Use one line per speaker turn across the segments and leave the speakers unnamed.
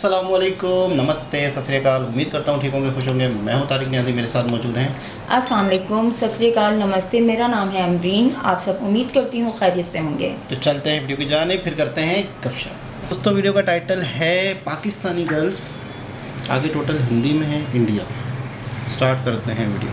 अस्सलामुअलैकुम, नमस्ते, सत श्री अकाल। उम्मीद करता हूँ ठीक होंगे, खुश होंगे। मैं हूँ तारिक नियाज़ी, मेरे साथ मौजूद हैं।
अस्सलाम वालेकुम, सत श्री अकाल, नमस्ते। मेरा नाम है अमरीन। आप सब उम्मीद करती हूँ खैरियत से होंगे।
तो चलते हैं वीडियो की जानिब, फिर करते हैं गपशप। दोस्तों, वीडियो का टाइटल है पाकिस्तानी गर्ल्स, आगे टोटल हिंदी में है इंडिया। स्टार्ट करते हैं वीडियो।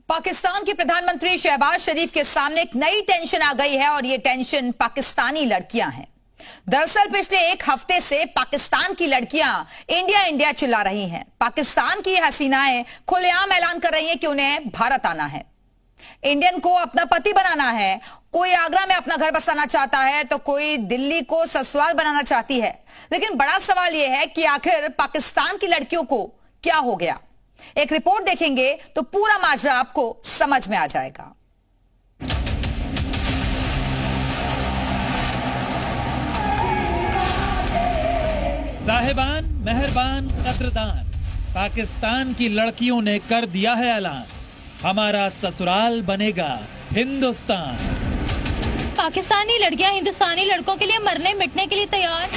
पाकिस्तान के प्रधानमंत्री शहबाज शरीफ के सामने एक नई टेंशन आ गई है और ये टेंशन पाकिस्तानी लड़कियां हैं। दरअसल पिछले एक हफ्ते से पाकिस्तान की लड़कियां इंडिया इंडिया चिल्ला रही हैं। पाकिस्तान की हसीनाएं खुलेआम ऐलान कर रही हैं कि उन्हें भारत आना है, इंडियन को अपना पति बनाना है। कोई आगरा में अपना घर बसाना चाहता है तो कोई दिल्ली को ससुराल बनाना चाहती है। लेकिन बड़ा सवाल यह है कि आखिर पाकिस्तान की लड़कियों को क्या हो गया। एक रिपोर्ट देखेंगे तो पूरा माजरा आपको समझ में आ जाएगा।
साहिबान, मेहरबान, कद्रदान, पाकिस्तान की लड़कियों ने कर दिया है ऐलान, हमारा ससुराल बनेगा हिंदुस्तान।
पाकिस्तानी लड़कियां हिंदुस्तानी लड़कों के लिए मरने मिटने के लिए तैयार।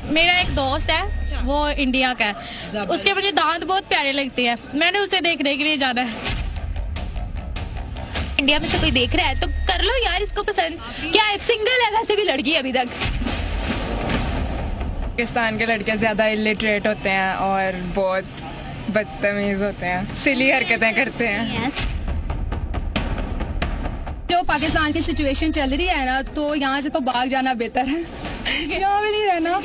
मेरा एक दोस्त है, वो इंडिया का है, उसके मुझे दांत बहुत प्यारे लगते हैं, मैंने उसे देखने के लिए जाना है। इंडिया में से कोई देख रहा है तो कर लो यार इसको पसंद। क्या सिंगल है, वैसे भी लड़की है अभी तक।
पाकिस्तान के लड़के ज्यादा इलिटरेट होते हैं और बहुत बदतमीज होते हैं, सिली हरकतें करते हैं।
जो पाकिस्तान की सिचुएशन चल रही है ना, तो यहाँ से तो भाग जाना बेहतर है, यहाँ भी नहीं रहना।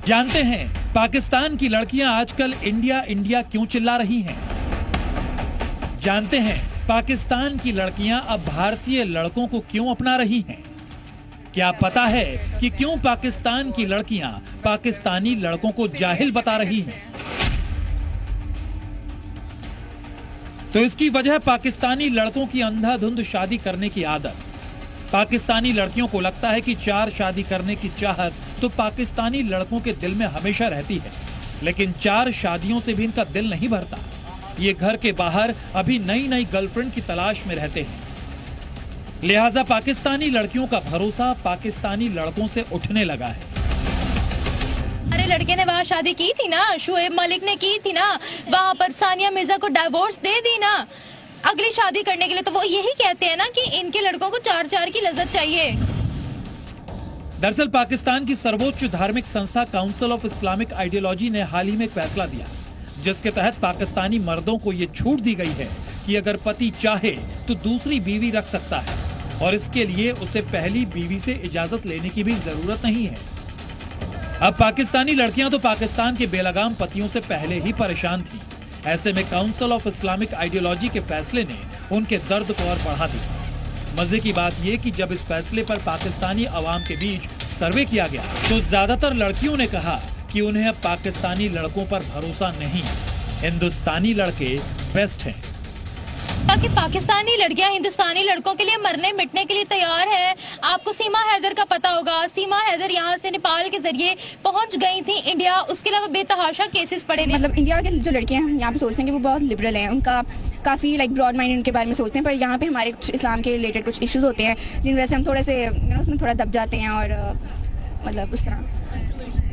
जानते हैं पाकिस्तान की लड़कियां आजकल इंडिया इंडिया क्यों चिल्ला रही हैं? जानते हैं पाकिस्तान की लड़कियां अब भारतीय लड़कों को क्यों अपना रही हैं? क्या पता है कि क्यों पाकिस्तान की लड़कियां पाकिस्तानी लड़कों को जाहिल बता रही हैं? तो इसकी वजह पाकिस्तानी लड़कों की अंधाधुंध शादी करने की आदत। पाकिस्तानी लड़कियों को लगता है कि 4 शादी करने की चाहत तो पाकिस्तानी लड़कों के दिल में हमेशा रहती है, लेकिन 4 शादियों से भी इनका दिल नहीं भरता। ये घर के बाहर अभी नई नई गर्लफ्रेंड की तलाश में रहते हैं। लिहाजा पाकिस्तानी लड़कियों का भरोसा पाकिस्तानी लड़कों से उठने लगा है।
अरे लड़के ने वहाँ शादी की थी ना, शुएब मलिक ने की थी ना, वहाँ पर सानिया मिर्जा को डिवोर्स दे दी ना, अगली शादी करने के लिए। तो वो यही कहते हैं ना कि इनके लड़कों को 4-4 की लज्जत चाहिए।
दरअसल पाकिस्तान की सर्वोच्च धार्मिक संस्था काउंसिल ऑफ इस्लामिक आइडियोलॉजी ने हाल ही में एक फैसला दिया, जिसके तहत पाकिस्तानी मर्दों को ये छूट दी गई है कि अगर पति चाहे तो दूसरी बीवी रख सकता है और इसके लिए उसे पहली बीवी से इजाजत लेने की भी जरूरत नहीं है। अब पाकिस्तानी लड़कियां तो पाकिस्तान के बेलगाम पतियों से पहले ही परेशान थी। ऐसे में काउंसिल ऑफ इस्लामिक आइडियोलॉजी के फैसले ने उनके दर्द को और बढ़ा दिया। मजे की बात यह कि जब इस फैसले पर पाकिस्तानी अवाम के बीच सर्वे किया गया तो ज्यादातर लड़कियों ने कहा कि उन्हें अब पाकिस्तानी लड़कों पर भरोसा नहीं, हिंदुस्तानी लड़के बेस्ट हैं।
कि पाकिस्तानी लड़कियां हिंदुस्तानी लड़कों के लिए मरने मिटने के लिए तैयार है। आपको सीमा हैदर का पता होगा, सीमा हैदर यहाँ से नेपाल के जरिए पहुंच गई थी इंडिया। उसके अलावा बेतहाशा केसेस पड़े हुए।
मतलब इंडिया के जो लड़कियां हैं यहाँ पे सोचते हैं कि वो बहुत लिबरल हैं, उनका काफ़ी ब्रॉड माइंड उनके बारे में सोचते हैं, पर यहाँ पे हमारे कुछ इस्लाम के रिलेटेड कुछ इश्यूज होते हैं जिन वजह से हम थोड़े से उसमें थोड़ा दब जाते हैं और मतलब उस तरह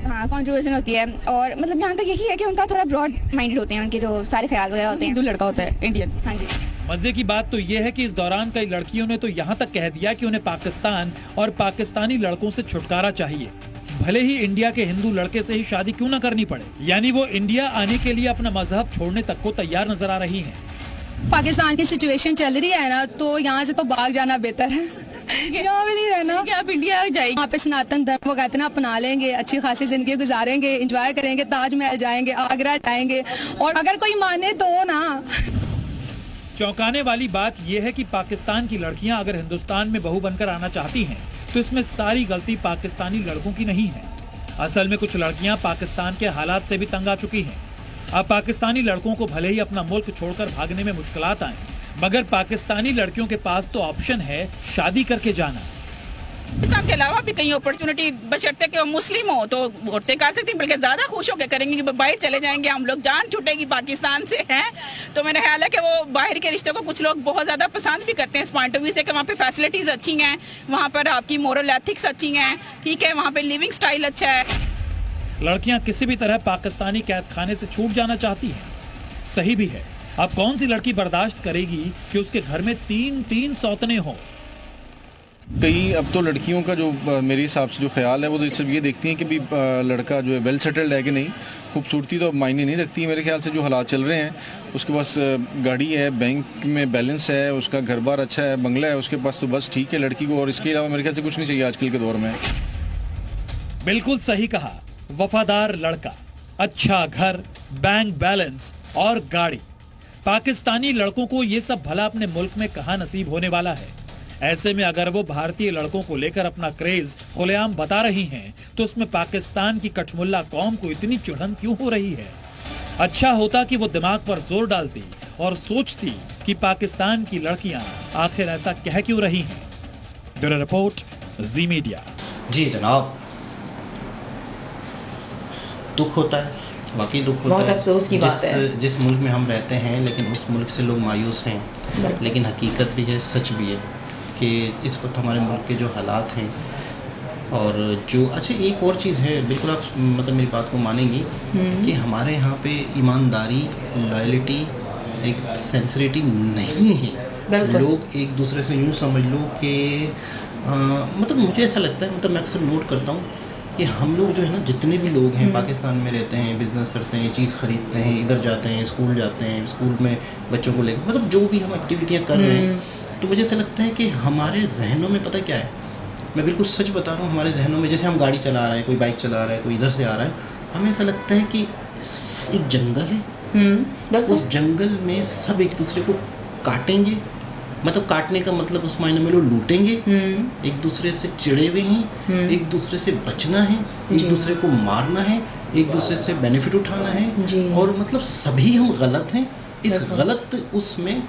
हाँ कॉन्ट्रोवर्जन होती है। और मतलब यहाँ तक यही है कि उनका थोड़ा ब्रॉड माइंडेड होते हैं, उनके जो सारे ख्याल वगैरह होते हैं। हिंदू लड़का होता है इंडियन। हाँ जी।
मजे की बात तो यह है कि इस दौरान कई लड़कियों ने तो यहाँ तक कह दिया कि उन्हें पाकिस्तान और पाकिस्तानी लड़कों से छुटकारा चाहिए, भले ही इंडिया के हिंदू लड़के से ही शादी क्यों न करनी पड़े। यानी वो इंडिया आने के लिए अपना मजहब छोड़ने तक को तैयार नजर आ रही हैं।
पाकिस्तान की सिचुएशन चल रही है ना, तो यहाँ से तो भाग जाना बेहतर है, यहाँ भी नहीं रहना। क्या आप इंडिया जाएंगे, वहाँ पे सनातन धर्म को कहते हैं अपना लेंगे, अच्छी खासी जिंदगी गुजारेंगे, एंजॉय करेंगे, ताजमहल जाएंगे, आगरा जाएंगे, और अगर कोई माने तो ना।
चौंकाने वाली बात यह है कि पाकिस्तान की लड़कियां अगर हिंदुस्तान में बहू बनकर आना चाहती हैं, तो इसमें सारी गलती पाकिस्तानी लड़कों की नहीं है। असल में कुछ लड़कियां पाकिस्तान के हालात से भी तंग आ चुकी हैं। अब पाकिस्तानी लड़कों को भले ही अपना मुल्क छोड़कर भागने में मुश्किलात आए, मगर पाकिस्तानी लड़कियों के पास तो ऑप्शन है शादी करके जाना।
पाकिस्तान के अलावा भी कहीं अपॉर्चुनिटी, बशर्ते कि वो मुस्लिम हो तो औरतें कर सकती हैं, बल्कि ज़्यादा खुश होकर करेंगे कि बाहर चले जाएंगे हम लोग, जान छूटेगी पाकिस्तान से है। तो मेरा ख्याल है कि वो बाहर के रिश्तों को कुछ लोग बहुत ज़्यादा पसंद भी करते हैं इस पॉइंट ऑफ व्यू से कि वहाँ पे फैसिलिटीज़ अच्छी हैं, वहाँ पर आपकी मोरल एथिक्स अच्छी हैं, ठीक है, वहाँ पर लिविंग स्टाइल अच्छा है।
लड़कियां किसी भी तरह पाकिस्तानी कैद खाने से छूट जाना चाहती हैं, सही भी है। अब कौन सी लड़की बर्दाश्त करेगी कि उसके घर में तीन सौतने हों?
कई अब तो लड़कियों का जो मेरे हिसाब से जो ख्याल है वो तो सिर्फ ये देखती हैं कि भी लड़का जो है वेल सेटल्ड है कि नहीं। खूबसूरती तो मायने नहीं रखती है मेरे ख्याल से। जो हालात चल रहे हैं, उसके पास गाड़ी है, बैंक में बैलेंस है, उसका घर बार अच्छा है, बंगला है उसके पास, तो बस ठीक है लड़की को, और इसके अलावा मेरे ख्याल से कुछ नहीं चाहिए आजकल के दौर में।
बिल्कुल सही कहा। वफादार लड़का, अच्छा घर, बैंक बैलेंस और गाड़ी। पाकिस्तानी लड़कों को ये सब भला अपने मुल्क में कहां नसीब होने वाला है। ऐसे में अगर वो भारतीय लड़कों को लेकर अपना क्रेज खुलेआम बता रही हैं, तो उसमें पाकिस्तान की कठमुल्ला कौम को इतनी चुड़न क्यों हो रही है? अच्छा होता कि वो दिमाग पर जोर डालती और सोचती कि पाकिस्तान की लड़कियां आखिर ऐसा कह क्यों रही हैं। ब्यूरो रिपोर्ट, जी मीडिया।
जी जनाब, दुख होता है, वाकई दुख होता है।
बहुत अफसोस की बात है।
जिस मुल्क में हम रहते हैं, लेकिन उस मुल्क से लोग मायूस हैं। लेकिन हकीकत भी है, सच भी है कि इस वक्त हमारे मुल्क के जो हालात हैं, और जो अच्छा एक और चीज़ है, बिल्कुल आप मतलब मेरी बात को मानेंगी कि हमारे यहाँ पे ईमानदारी, लॉयल्टी, एक सिंसिरिटी नहीं है। लोग एक दूसरे से यूँ समझ लो कि मतलब मुझे ऐसा लगता है, मतलब मैं अक्सर नोट करता हूँ कि हम लोग जो है ना, जितने भी लोग हैं पाकिस्तान में रहते हैं, बिज़नेस करते हैं, चीज़ खरीदते हैं, इधर जाते हैं, स्कूल जाते हैं, स्कूल में बच्चों को लेकर, मतलब जो भी हम एक्टिविटियाँ कर रहे हैं, तो मुझे ऐसा लगता है कि हमारे जहनों में पता क्या है, मैं बिल्कुल सच बता रहा हूँ, हमारे जहनों में जैसे हम गाड़ी चला रहे हैं, कोई बाइक चला रहा है, कोई इधर से आ रहा है, हमें ऐसा लगता है कि एक जंगल है, उस जंगल में सब एक दूसरे को काटेंगे, मतलब काटने का मतलब उस मायने में लोग लूटेंगे, एक दूसरे से चिड़े हुए हैं, एक दूसरे से बचना है, एक दूसरे को मारना है, एक दूसरे से बेनिफिट उठाना है, और मतलब सभी हम गलत हैं। इस गलत उसमें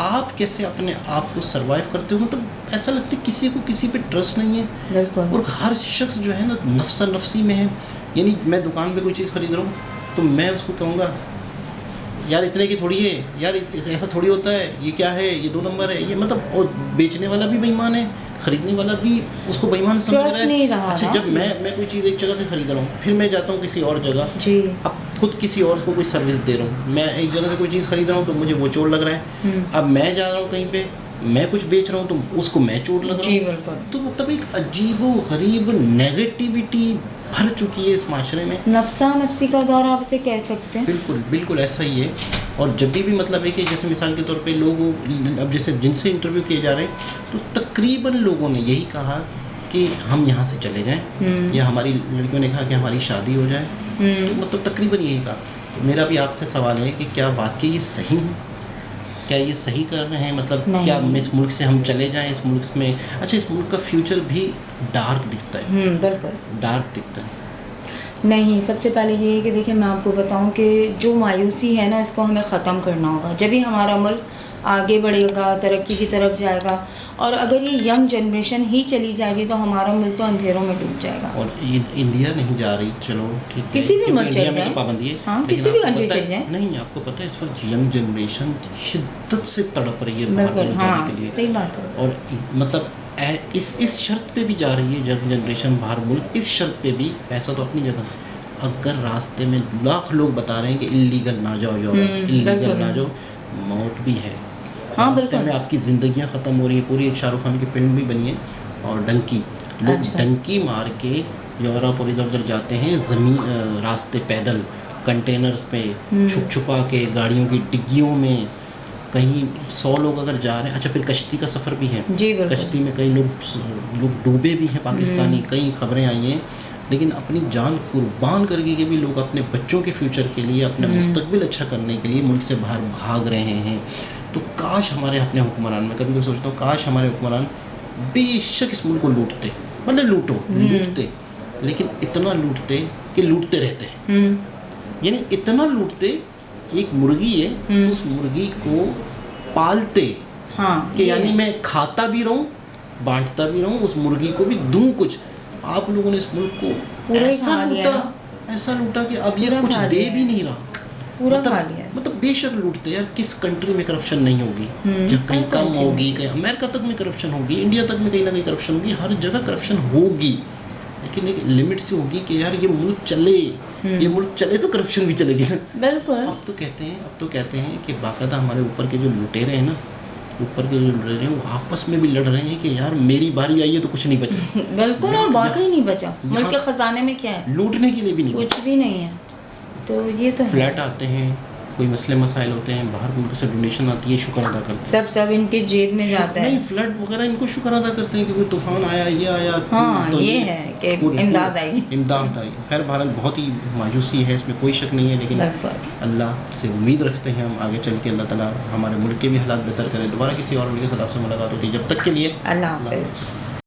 आप कैसे अपने आप को सरवाइव करते हो, मतलब ऐसा लगता है किसी को किसी पे ट्रस्ट नहीं है, और हर शख्स जो है ना नफ्सा नफसी में है। यानी मैं दुकान पे कोई चीज़ खरीद रहा हूँ तो मैं उसको कहूँगा यार इतने की थोड़ी है, यार ऐसा थोड़ी होता है, ये क्या है, ये 2 नंबर है, ये मतलब, और बेचने वाला भी बेईमान है, खरीदने वाला भी उसको बेईमान समझ रहा है। अच्छा, जब मैं कोई चीज़ एक जगह से खरीद रहा हूँ, फिर मैं जाता हूँ किसी और जगह, अब खुद किसी और को कोई सर्विस दे रहा हूँ, मैं एक जगह से कोई चीज़ खरीद रहा हूँ तो मुझे वो चोट लग रहा है, अब मैं जा रहा हूँ कहीं पे, मैं कुछ बेच रहा हूँ तो उसको मैं चोट लग रहा हूँ, तो मतलब एक अजीबो गरीब नेगेटिविटी भर चुकी है इस माशरे में।
नफ्सा नफसी का दौर आप इसे कह सकते हैं।
बिल्कुल बिल्कुल ऐसा ही है। और जब भी मतलब है कि जैसे मिसाल के तौर पे लोग अब जैसे जिनसे इंटरव्यू किए जा रहे हैं, तो तकरीबन लोगों ने यही कहा कि हम यहाँ से चले जाएं, या हमारी लड़कियों ने कहा कि हमारी शादी हो जाए, तो मतलब तकरीबन यही कहा। तो मेरा भी आपसे सवाल है कि क्या वाकई ये सही है, क्या ये सही कर रहे हैं, मतलब क्या इस मुल्क से हम चले जाएं, इस मुल्क में, अच्छा इस मुल्क का फ्यूचर भी डार्क दिखता है,
बिल्कुल
डार्क दिखता है।
नहीं, सबसे पहले ये है कि देखिए मैं आपको बताऊं कि जो मायूसी है ना, इसको हमें ख़त्म करना होगा, जब ही हमारा मुल्क आगे बढ़ेगा, तरक्की की तरफ जाएगा। और अगर ये यंग जनरेशन ही चली जाएगी तो हमारा मुल्क तो अंधेरों में डूब जाएगा।
और इंडिया नहीं जा रही, चलो ठीक है,
किसी भी मुल्क
इंडिया में तो पाबंदी है,
हाँ, किसी भी कंट्री चल जाए।
नहीं, आपको पता है इस वक्त यंग जनरेशन शिद्दत से तड़प रही है बाहर जाने के लिए।
सही बात है।
और मतलब इस शर्त पे भी जा रही है यंग जनरेशन बाहर मुल्क, इस शर्त पे भी, पैसा तो अपनी जगह, अगर रास्ते में लाख लोग बता रहे हैं कि इलीगल ना जाओ, इलीगल ना जाओ, मौत भी है रास्ते में, आपकी ज़िंदगियां ख़त्म हो रही है। पूरी एक शाहरुख खान की फिल्म भी बनी है, और डंकी, लोग डंकी मार के यूरोप और इधर उधर जाते हैं, ज़मीन रास्ते पैदल, कंटेनर्स पे छुप छुपा के, गाड़ियों की डिग्गियों में, कहीं 100 लोग अगर जा रहे हैं। अच्छा, फिर कश्ती का सफ़र भी है, कश्ती में कई लोग डूबे भी हैं पाकिस्तानी, कई खबरें आई हैं। लेकिन अपनी जान कुर्बान करके के भी लोग अपने बच्चों के फ्यूचर के लिए, अपने मुस्तकबिल अच्छा करने के लिए मुल्क से बाहर भाग रहे हैं। तो काश हमारे अपने हुक्मरान, मैं कभी सोचता हूँ काश हमारे हुक्मरान बेशक इस मुल्क को लूटते, मतलब लूटते, लेकिन इतना लूटते कि लूटते रहते हैं, यानी इतना लूटते, एक मुर्गी है, उस मुर्गी को पालते, कि यानी मैं खाता भी रहूं बांटता भी रहूं, उस मुर्गी को भी दूं कुछ। आप लोगों ने इस मुल्क को
पूरा ही
ऐसा
खा लिया
लूटा, ऐसा लूटा कि अब ये
पूरा
कुछ
खा
दे
लिया
भी नहीं रहा।
पूरा खा लिया।
मतलब बेशक लूटते यार, किस कंट्री में करप्शन नहीं होगी? जहाँ कहीं
हर
कम
country
होगी, कहीं अमेरिका तक में करप्शन होगी, इंडिया तक में कहीं ना कहीं करप्शन होगी, हर जगह करप्शन होगी, लेकिन एक लिमिट से होगी कि यार ये मुल्क चले, ये मुल्क चले तो करप्शन भी चलेगी।
बिल्कुल।
अब तो कहते हैं कि बाकायदा हमारे ऊपर के जो लुटेरे हैं ना, ऊपर के जो लुटेरे हैं वो आपस में भी लड़ रहे हैं कि यार मेरी बारी आई है तो कुछ नहीं बचा।
बिल्कुल, और वाकई नहीं बचा। मुल्क के खजाने में क्या है?
लूटने के लिए भी नहीं,
कुछ भी नहीं है। तो ये तो
फ्लैट आते हैं, कोई मसले मसाइल होते हैं, बाहर मुल्क से डोनेशन आती है, शुक्र अदा करते हैं।
सब इनके जेब में जाता है।
नहीं, फ्लड वगैरह इनको शुक्र अदा करते हैं कि कोई तूफान आया, ये आया।
हाँ,
तो
ये है कि इमदाद आई।
इमदाद आई। खैर बहरहाल बहुत ही मायूसी है, इसमें कोई शक नहीं है, लेकिन अल्लाह से उम्मीद रखते हैं हम आगे चल के अल्लाह ताला हमारे मुल्क के भी हालात बेहतर करें। दोबारा किसी और वीडियो के साथ आपसे मुलाकात होती है, जब तक के लिए
अल्लाह हाफ़िज़।